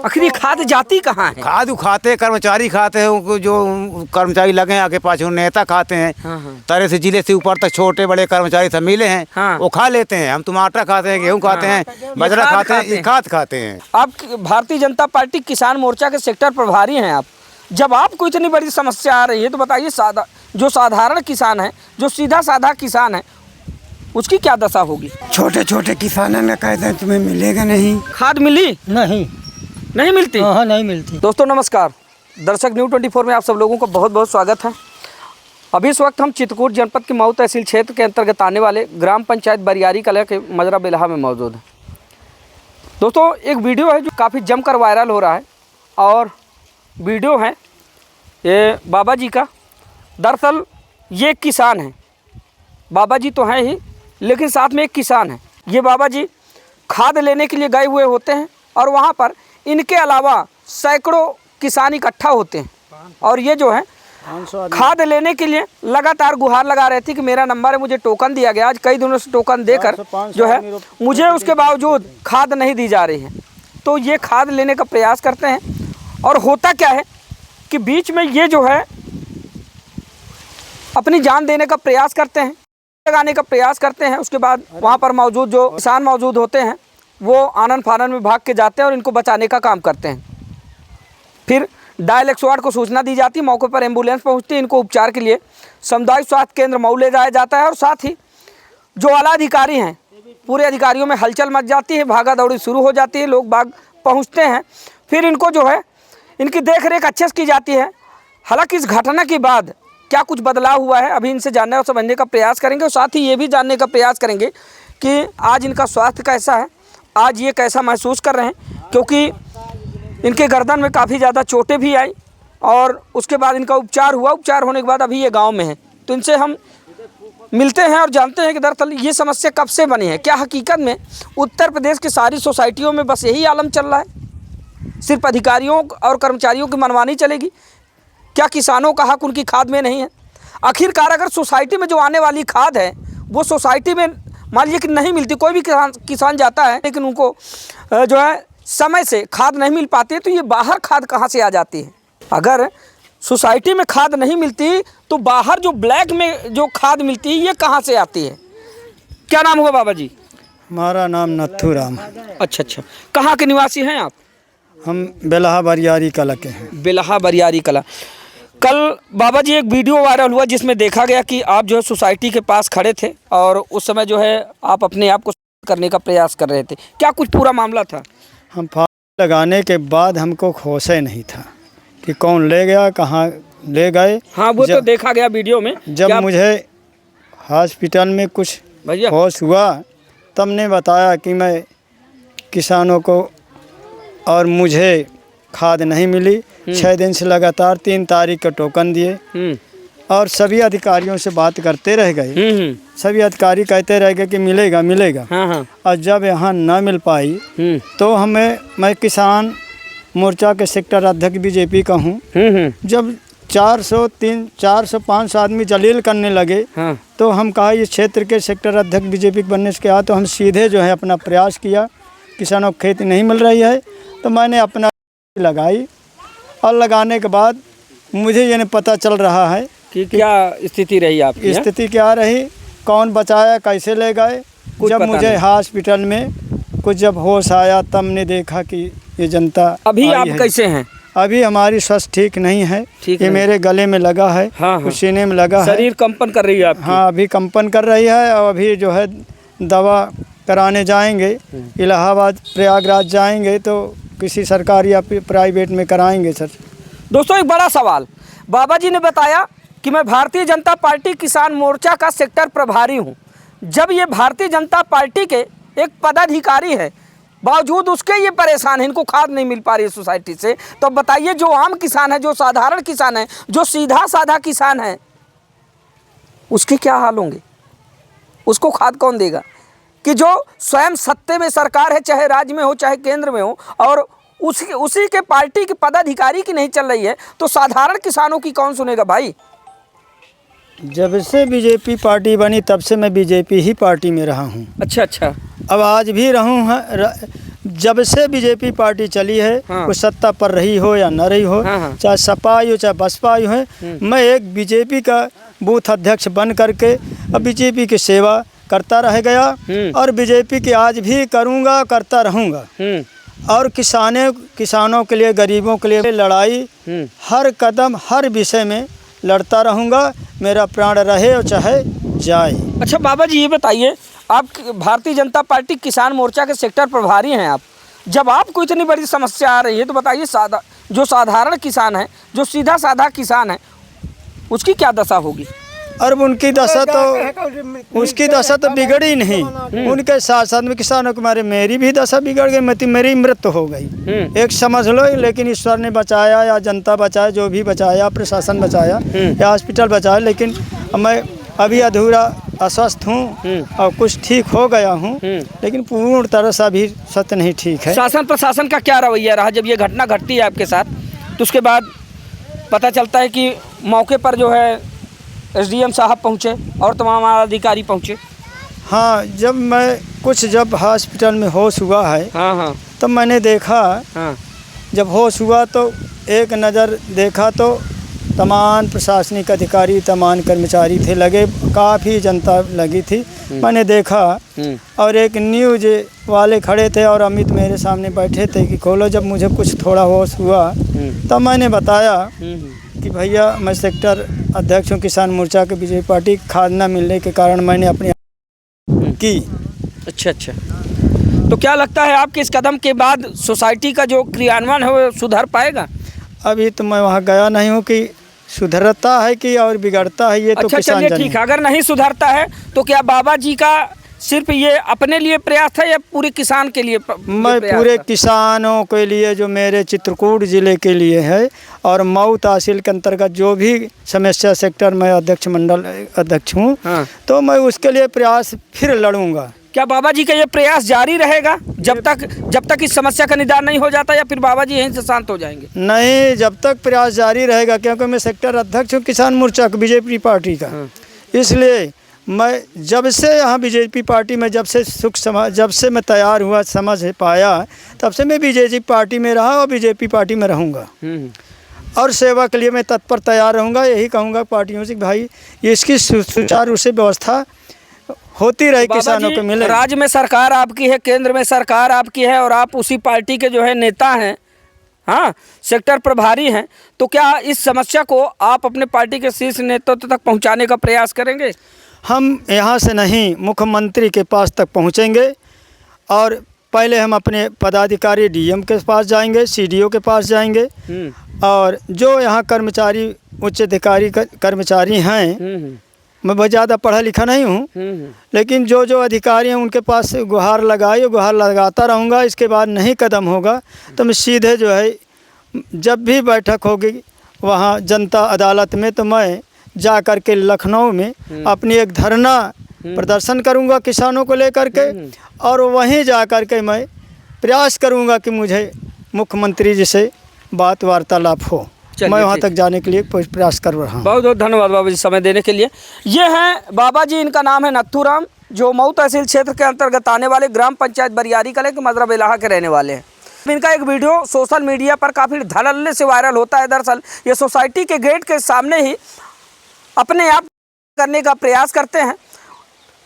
आखिर ये खाद जाती कहाँ है? खाद खाते कर्मचारी खाते हैं, उनको जो कर्मचारी लगे हैं आगे पाछे नेता खाते हैं। तरह से जिले से ऊपर तक छोटे बड़े कर्मचारी सब मिले हैं, वो खा लेते हैं। हम टमाटर खाते हैं, गेहूँ खाते हैं, बाजरा खाते हैं, ये खाद खाते हैं। आप भारतीय जनता पार्टी किसान मोर्चा के सेक्टर प्रभारी हैं आप, जब आपको इतनी बड़ी समस्या आ रही है तो बताइए जो साधारण किसान है, जो सीधा साधा किसान है, उसकी क्या दशा होगी? छोटे छोटे किसानों ने कहते हैं तुम्हें मिलेगा नहीं। खाद मिली? नहीं मिलती। हाँ, नहीं मिलती। दोस्तों नमस्कार, दर्शक न्यूज़ 24 में आप सब लोगों का बहुत बहुत स्वागत है। अभी इस वक्त हम चित्रकूट जनपद की मऊ तहसील क्षेत्र के अंतर्गत आने वाले ग्राम पंचायत बरियारी कला के मजरा बेलहा में मौजूद है। दोस्तों एक वीडियो है जो काफ़ी जमकर वायरल हो रहा है, और वीडियो है ये बाबा जी का। दरअसल ये किसान है, बाबा जी तो हैं ही, लेकिन साथ में एक किसान है। ये बाबा जी खाद लेने के लिए गए हुए होते हैं, और वहाँ पर इनके अलावा सैकड़ों किसान इकट्ठा होते हैं, और ये जो है खाद लेने के लिए लगातार गुहार लगा रहे थे कि मेरा नंबर है, मुझे टोकन दिया गया। आज कई दिनों से टोकन देकर जो है मुझे उसके बावजूद खाद नहीं दी जा रही है। तो ये खाद लेने का प्रयास करते हैं, और होता क्या है कि बीच में ये जो है अपनी जान देने का प्रयास करते हैं, लगाने का प्रयास करते हैं। उसके बाद वहाँ पर मौजूद जो किसान मौजूद होते हैं वो आनन फानन में भाग के जाते हैं और इनको बचाने का काम करते हैं। फिर डायल 108 को सूचना दी जाती है, मौके पर एम्बुलेंस पहुँचती है, इनको उपचार के लिए सामुदायिक स्वास्थ्य केंद्र मऊ ले जाया जाता है। और साथ ही जो आला अधिकारी हैं, पूरे अधिकारियों में हलचल मच जाती है, भागा दौड़ी शुरू हो जाती है, लोग बाग पहुँचते हैं। फिर इनको जो है इनकी देख रेख अच्छे से की जाती है। हालांकि इस घटना के बाद क्या कुछ बदलाव हुआ है, अभी इनसे जानने और समझने का प्रयास करेंगे, और साथ ही ये भी जानने का प्रयास करेंगे कि आज इनका स्वास्थ्य कैसा है, आज ये कैसा महसूस कर रहे हैं। क्योंकि इनके गर्दन में काफ़ी ज़्यादा चोटें भी आई, और उसके बाद इनका उपचार हुआ। उपचार होने के बाद अभी ये गाँव में है। तो इनसे हम मिलते हैं और जानते हैं कि दरअसल ये समस्या कब से बनी है। क्या हकीकत में उत्तर प्रदेश की सारी सोसाइटियों में बस यही आलम चल रहा है, सिर्फ अधिकारियों और कर्मचारियों की मनमानी चलेगी? क्या किसानों का हक उनकी खाद में नहीं है? आखिरकार अगर सोसाइटी में जो आने वाली खाद है वो सोसाइटी में मान लीजिए कि नहीं मिलती, कोई भी किसान जाता है लेकिन उनको जो है समय से खाद नहीं मिल पाती है, तो ये बाहर खाद कहाँ से आ जाती है? अगर सोसाइटी में खाद नहीं मिलती तो बाहर जो ब्लैक में जो खाद मिलती है ये कहाँ से आती है? क्या नाम हुआ बाबा जी? हमारा नाम नथू राम। अच्छा, कहाँ के निवासी हैं आप? हम बेलहा बरियारी कला के हैं। बेलहा बरियारी कला। कल बाबा जी एक वीडियो वायरल हुआ जिसमें देखा गया कि आप जो है सोसाइटी के पास खड़े थे, और उस समय जो है आप अपने आप को करने का प्रयास कर रहे थे। क्या कुछ पूरा मामला था? हम फाल लगाने के बाद हमको होश ही नहीं था कि कौन ले गया, कहाँ ले गए। हाँ, वो तो देखा गया वीडियो में। जब मुझे हॉस्पिटल में कुछ होश हुआ तब ने बताया कि मैं किसानों को, और मुझे खाद नहीं मिली। 6 दिन से लगातार 3 तारीख का टोकन दिए, और सभी अधिकारियों से बात करते रह गए। सभी अधिकारी कहते रह गए कि मिलेगा मिलेगा। और जब यहाँ न मिल पाई तो मैं किसान मोर्चा के सेक्टर अध्यक्ष बीजेपी का हूँ। जब 400-500 आदमी जलील करने लगे तो हम कहा इस क्षेत्र के सेक्टर अध्यक्ष बीजेपी बनने से क्या, तो हम सीधे जो है अपना प्रयास किया। किसानों को खेती नहीं मिल रही है तो मैंने अपना लगाई, और लगाने के बाद मुझे ये नहीं पता चल रहा है कि क्या स्थिति रही आपकी? स्थिति क्या रही, कौन बचाया, कैसे ले गए। जब मुझे हॉस्पिटल में कुछ जब होश आया तब ने देखा कि ये जनता। अभी आप कैसे हैं? अभी हमारी स्वास्थ्य ठीक नहीं है। ये मेरे गले में लगा है, कुछ सीने में लगा है, शरीर कंपन कर रही है आपकी? हाँ, अभी कंपन कर रही है, और अभी जो है दवा कराने जाएंगे, इलाहाबाद प्रयागराज जाएंगे तो किसी सरकारी या प्राइवेट में कराएंगे सर। दोस्तों एक बड़ा सवाल, बाबा जी ने बताया कि मैं भारतीय जनता पार्टी किसान मोर्चा का सेक्टर प्रभारी हूं। जब ये भारतीय जनता पार्टी के एक पदाधिकारी है, बावजूद उसके ये परेशान है, इनको खाद नहीं मिल पा रही है सोसाइटी से, तो बताइए जो आम किसान है, जो साधारण किसान है, जो सीधा साधा किसान है, उसके क्या हाल होंगे? उसको खाद कौन देगा? कि जो स्वयं सत्ते में सरकार है, चाहे राज्य में हो चाहे केंद्र में हो, और उसी के पार्टी के पदाधिकारी की नहीं चल रही है, तो साधारण किसानों की कौन सुनेगा भाई? जब से बीजेपी पार्टी बनी तब से मैं बीजेपी ही पार्टी में रहा हूँ। अच्छा, अब आज भी जब से बीजेपी पार्टी चली है, वो सत्ता पर रही हो या न रही हो, चाहे सपा आई हो चाहे बसपा आई हो, मैं एक बीजेपी का बूथ अध्यक्ष बन करके अब बीजेपी की सेवा करता रह गया और बीजेपी की आज भी करूँगा, करता रहूँगा। और किसानों के लिए, गरीबों के लिए लड़ाई हर कदम हर विषय में लड़ता रहूँगा, मेरा प्राण रहे और चाहे जाए। अच्छा बाबा जी, ये बताइए, आप भारतीय जनता पार्टी किसान मोर्चा के सेक्टर प्रभारी हैं। आप जब आपको इतनी बड़ी समस्या आ रही है तो बताइए, जो साधारण किसान है, जो सीधा साधा किसान है, उसकी क्या दशा होगी? और उनकी दशा तो उसकी दशा तो बिगड़ी नहीं, उनके साथ साथ में किसानों के मारे मेरी भी दशा बिगड़ गई, मेरी मृत्यु हो गई। एक समझ लो, लेकिन ईश्वर ने बचाया या जनता बचाया, जो भी बचाया, प्रशासन बचाया या हॉस्पिटल बचाया, लेकिन मैं अभी अधूरा अस्वस्थ हूँ और कुछ ठीक हो गया हूँ, लेकिन पूर्ण तरह से अभी सत्य नहीं ठीक है। शासन प्रशासन का क्या रवैया रहा जब ये घटना घटती है आपके साथ? तो उसके बाद पता चलता है कि मौके पर जो है एसडीएम साहब पहुँचे और तमाम अधिकारी पहुँचे। हाँ, जब हॉस्पिटल में होश हुआ है, हाँ, तब मैंने देखा, जब होश हुआ तो एक नज़र देखा तो तमाम प्रशासनिक अधिकारी, तमाम कर्मचारी थे लगे, काफ़ी जनता लगी थी। मैंने देखा और एक न्यूज़ वाले खड़े थे और अमित मेरे सामने बैठे थे कि खोलो। जब मुझे कुछ थोड़ा होश हुआ तब मैंने बताया कि भैया मैं सेक्टर अध्यक्ष हूँ किसान मोर्चा के, बीजेपी पार्टी खाद न मिलने के कारण मैंने अपनी की। अच्छा, तो क्या लगता है आपके इस कदम के बाद सोसाइटी का जो क्रियान्वयन है वो सुधर पाएगा? अभी तो मैं वहाँ गया नहीं हूँ कि सुधरता है कि और बिगड़ता है, ये तो किसान जाने। ठीक है, अगर नहीं सुधरता है तो क्या बाबा जी का सिर्फ ये अपने लिए प्रयास था या पूरे किसान के लिए? मैं पूरे किसानों के लिए, जो मेरे चित्रकूट ज़िले के लिए है और मऊ तहसील के अंतर्गत जो भी समस्या सेक्टर में मंडल अध्यक्ष हूँ, तो मैं उसके लिए प्रयास फिर लड़ूंगा। क्या बाबा जी का ये प्रयास जारी रहेगा जब तक इस समस्या का निदान नहीं हो जाता, या फिर बाबा जी यहीं से शांत हो जाएंगे? नहीं, जब तक प्रयास जारी रहेगा, क्योंकि मैं सेक्टर अध्यक्ष हूँ किसान मोर्चा का, बीजेपी पार्टी का। इसलिए मैं जब से यहाँ बीजेपी पार्टी में जब से मैं तैयार हुआ, समझ पाया, तब से मैं बीजेपी पार्टी में रहा और बीजेपी पार्टी में रहूँगा और सेवा के लिए मैं तत्पर तैयार रहूँगा। यही कहूँगा पार्टियों से, भाई इसकी सुचारू रूप से व्यवस्था होती रहे, किसानों को मिले। राज्य में सरकार आपकी है, केंद्र में सरकार आपकी है और आप उसी पार्टी के जो है नेता हैं, हाँ, सेक्टर प्रभारी हैं, तो क्या इस समस्या को आप अपने पार्टी के शीर्ष नेतृत्व तक पहुंचाने का प्रयास करेंगे? हम यहाँ से नहीं, मुख्यमंत्री के पास तक पहुँचेंगे और पहले हम अपने पदाधिकारी डीएम के पास जाएंगे, सीडीओ के पास जाएंगे और जो यहाँ कर्मचारी, उच्च अधिकारी कर्मचारी हैं, मैं बहुत ज़्यादा पढ़ा लिखा नहीं हूँ, लेकिन जो अधिकारी हैं उनके पास गुहार लगाता रहूँगा। इसके बाद नहीं कदम होगा तो मैं सीधे जो है, जब भी बैठक होगी वहाँ जनता अदालत में, तो मैं जा कर के लखनऊ में अपनी एक धरना प्रदर्शन करूँगा किसानों को लेकर के, और वहीं जा कर के मैं प्रयास करूँगा कि मुझे मुख्यमंत्री जी से बात वार्तालाप हो। मैं वहाँ तक जाने के लिए प्रयास कर रहा हूँ। बहुत बहुत धन्यवाद बाबा जी समय देने के लिए। ये हैं बाबा जी, इनका नाम है नथुराम, जो मऊ तहसील क्षेत्र के अंतर्गत आने वाले ग्राम पंचायत बरियारी कले के मजरा बेलाहा के रहने वाले हैं। इनका एक वीडियो सोशल मीडिया पर काफ़ी धड़ल्ले से वायरल होता है। दरअसल ये सोसाइटी के गेट के सामने ही अपने आप करने का प्रयास करते हैं,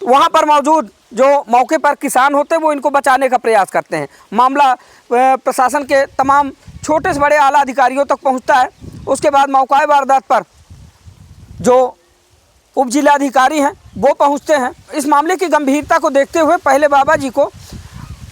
वहाँ पर मौजूद जो मौके पर किसान होते हैं वो इनको बचाने का प्रयास करते हैं। मामला प्रशासन के तमाम छोटे से बड़े आला अधिकारियों तक पहुंचता है। उसके बाद मौका वारदात पर जो उप जिलाधिकारी हैं वो पहुंचते हैं। इस मामले की गंभीरता को देखते हुए पहले बाबा जी को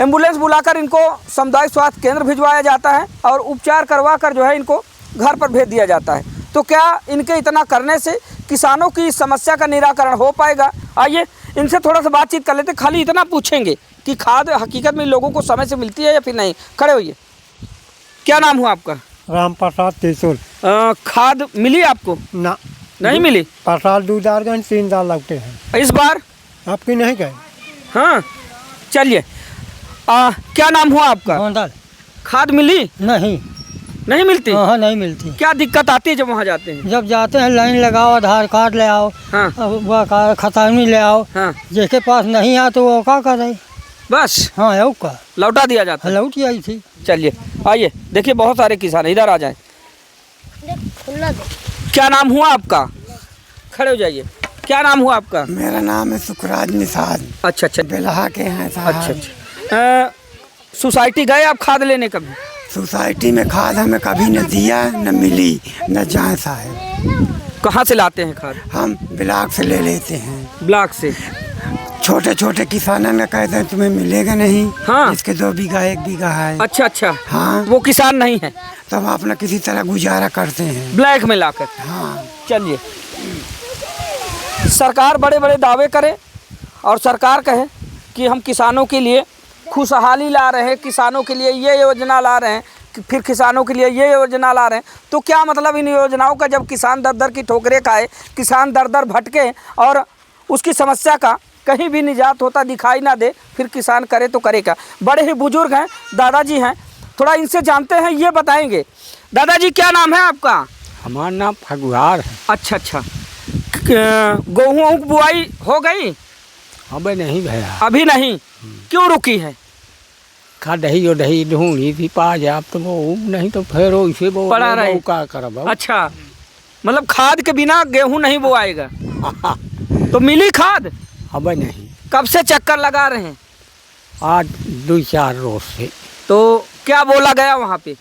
एम्बुलेंस बुलाकर इनको सामुदायिक स्वास्थ्य केंद्र भिजवाया जाता है और उपचार करवा कर जो है इनको घर पर भेज दिया जाता है। तो क्या इनके इतना करने से किसानों की समस्या का निराकरण हो पाएगा? आइए इनसे थोड़ा सा बातचीत कर लेते। खाली इतना पूछेंगे कि खाद हकीकत में लोगों को समय से मिलती है या फिर नहीं। खड़े होइए। क्या नाम हुआ आपका? राम प्रसाद त्रिशूल। खाद मिली आपको? ना, नहीं मिली। प्रसाद 3 साल लगते हैं। इस बार आपकी नहीं गए? हाँ, चलिए। क्या नाम हुआ आपका? खाद मिली? नहीं मिलती? हाँ, नहीं मिलती। क्या दिक्कत आती है जब वहाँ जाते हैं? जब जाते हैं लाइन लगाओ, आधार कार्ड ले आओ, हाँ, वो खतानी ले आओ। हाँ, जिसके पास नहीं आ तो वो क्या करे? बस हाँ है का लौटा दिया जाता है। लौट आई थी। चलिए आइए, देखिए बहुत सारे किसान इधर आ जाएं। क्या नाम हुआ आपका? खड़े हो जाइए। क्या नाम हुआ आपका? मेरा नाम है सुखराज निषाद। अच्छा अच्छा बेलहा के हैं साहब। अच्छा अच्छा। सोसाइटी गए आप खाद लेने कभी? सोसाइटी में खाद हमें कभी न दिया न मिली न जाए साहब। कहाँ से लाते हैं खाद? हम ब्लॉक से ले लेते हैं। ब्लॉक से? छोटे छोटे किसानों ने कहते हैं तुम्हें मिलेगा नहीं। हाँ। इसके 2 बीघा 1 बीघा है। अच्छा अच्छा। हाँ। वो किसान नहीं है तो हम अपना किसी तरह गुजारा करते हैं। ब्लैक में लाकर। हाँ। चलिए, सरकार बड़े बड़े दावे करे और सरकार कहे कि हम किसानों के लिए खुशहाली ला रहे हैं, किसानों के लिए ये योजना ला रहे हैं, फिर किसानों के लिए ये योजना ला रहे हैं, तो क्या मतलब इन योजनाओं का जब किसान दर दर की ठोकरें खाए, किसान दर दर भटके और उसकी समस्या का कहीं भी निजात होता दिखाई ना दे, फिर किसान करे तो करे क्या? बड़े ही बुजुर्ग हैं, दादाजी हैं, थोड़ा इनसे जानते हैं, ये बताएंगे। दादाजी क्या नाम है आपका? हमारा नाम फगुहार है। अच्छा अच्छा। गेहूँ की बुआई हो गई? अबे नहीं भैया, अभी नहीं? क्यों रुकी है? खा दही और दही ढूंढी थी पा जा, अब तो वो नहीं तो फिर इसे वो पड़ा रहे। क्या करब। अच्छा, मतलब खाद के बिना गेहूं नहीं बोआएगा? तो मिली खाद? अबे नहीं, कब से चक्कर लगा रहे हैं? आज 2-4 रोज से। तो क्या बोला गया वहाँ पे?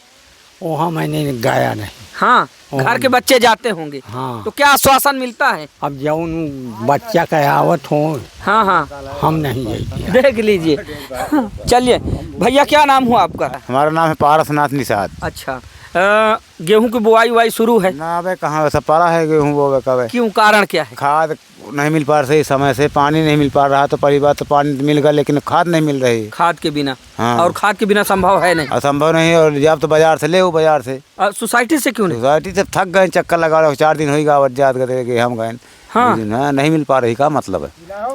वहाँ मैंने गया नहीं। हाँ, घर के बच्चे जाते होंगे। हाँ। तो क्या आश्वासन मिलता है? अब जौन बच्चा का आवत हो, हाँ हाँ, हम नहीं जाइए। देख लीजिए। चलिए भैया, क्या नाम हुआ आपका? हमारा नाम है पारसनाथ निषाद। अच्छा, गेहूं की बुआई उवाई शुरू है? ना अबे कहाँ वैसा पड़ा है गेहूँ वो कब है। क्यों, कारण क्या है? खाद नहीं मिल पा रही समय से, पानी नहीं मिल पा रहा, तो पहली बात तो पानी मिल गया लेकिन खाद नहीं मिल रही। खाद के बिना? हाँ। और खाद के बिना संभव है नहीं? असंभव नहीं। और जब तो बाजार से ले वो बाजार से सोसाइटी से क्यों नहीं? सोसाइटी से थक गए, चक्कर लगा रहे 4 दिन हो गया जात गए हम गए। हाँ। नहीं मिल पा रही, का मतलब है?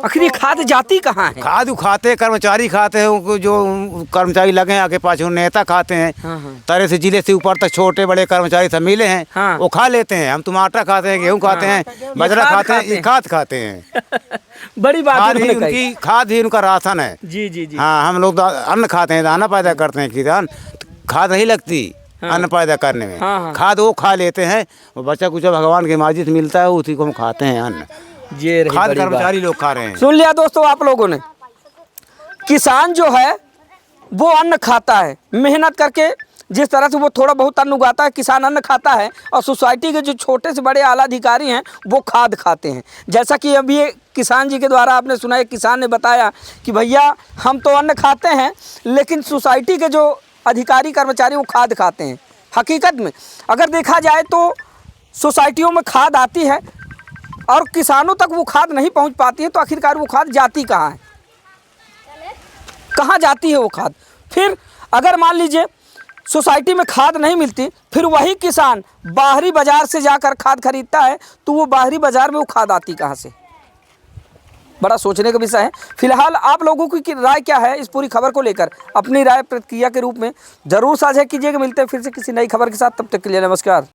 आखिर ये खाद जाती कहाँ है? खाद खाते कर्मचारी खाते हैं, जो कर्मचारी लगे हैं आगे पाछू, नेता खाते हैं। हाँ। तरह से जिले से ऊपर तक छोटे बड़े कर्मचारी सब मिले हैं। हाँ। वो खा लेते हैं। हम टमाटर खाते हैं, गेहूँ खाते हैं, बाजरा खाते हैं, ये खाद खाते हैं। बड़ी बात खाद ही उन्होंने कही। उनकी, खाद ही उनका राशन है। जी जी जी। हाँ, हम लोग अन्न खाते हैं, दाना पैदा करते हैं, किसान खाद नहीं लगती अन्न पैदा करने में। हाँ, हाँ। खाद वो खा लेते हैं, वो बच्चा कुछ भगवान की माजिद मिलता है, उसी को हम खाते हैं अन्न। ये रही खाद बड़ी बात। कर्मचारी लोग खा रहे हैं। सुन लिया दोस्तों आप लोगों ने, किसान जो है वो अन्न खाता है, मेहनत करके जिस तरह से वो थोड़ा बहुत अन्न उगाता है, किसान अन्न खाता है, और सोसाइटी के जो छोटे से बड़े आला अधिकारी हैं वो खाद खाते हैं। जैसा कि अभी ये किसान जी के द्वारा आपने सुना, एक किसान ने बताया कि भैया हम तो अन्न खाते हैं लेकिन सोसाइटी के जो अधिकारी कर्मचारी वो खाद खाते हैं। हकीकत में अगर देखा जाए तो सोसाइटियों में खाद आती है और किसानों तक वो खाद नहीं पहुंच पाती है, तो आखिरकार वो खाद जाती कहाँ है? कहाँ जाती है वो खाद? फिर अगर मान लीजिए सोसाइटी में खाद नहीं मिलती, फिर वही किसान बाहरी बाजार से जाकर खाद खरीदता है, तो वो बाहरी बाजार में वो खाद आती कहाँ से? बड़ा सोचने का विषय है। फिलहाल आप लोगों की राय क्या है इस पूरी खबर को लेकर? अपनी राय प्रतिक्रिया के रूप में जरूर साझा कीजिएगा। मिलते हैं फिर से किसी नई खबर के साथ, तब तक के लिए नमस्कार।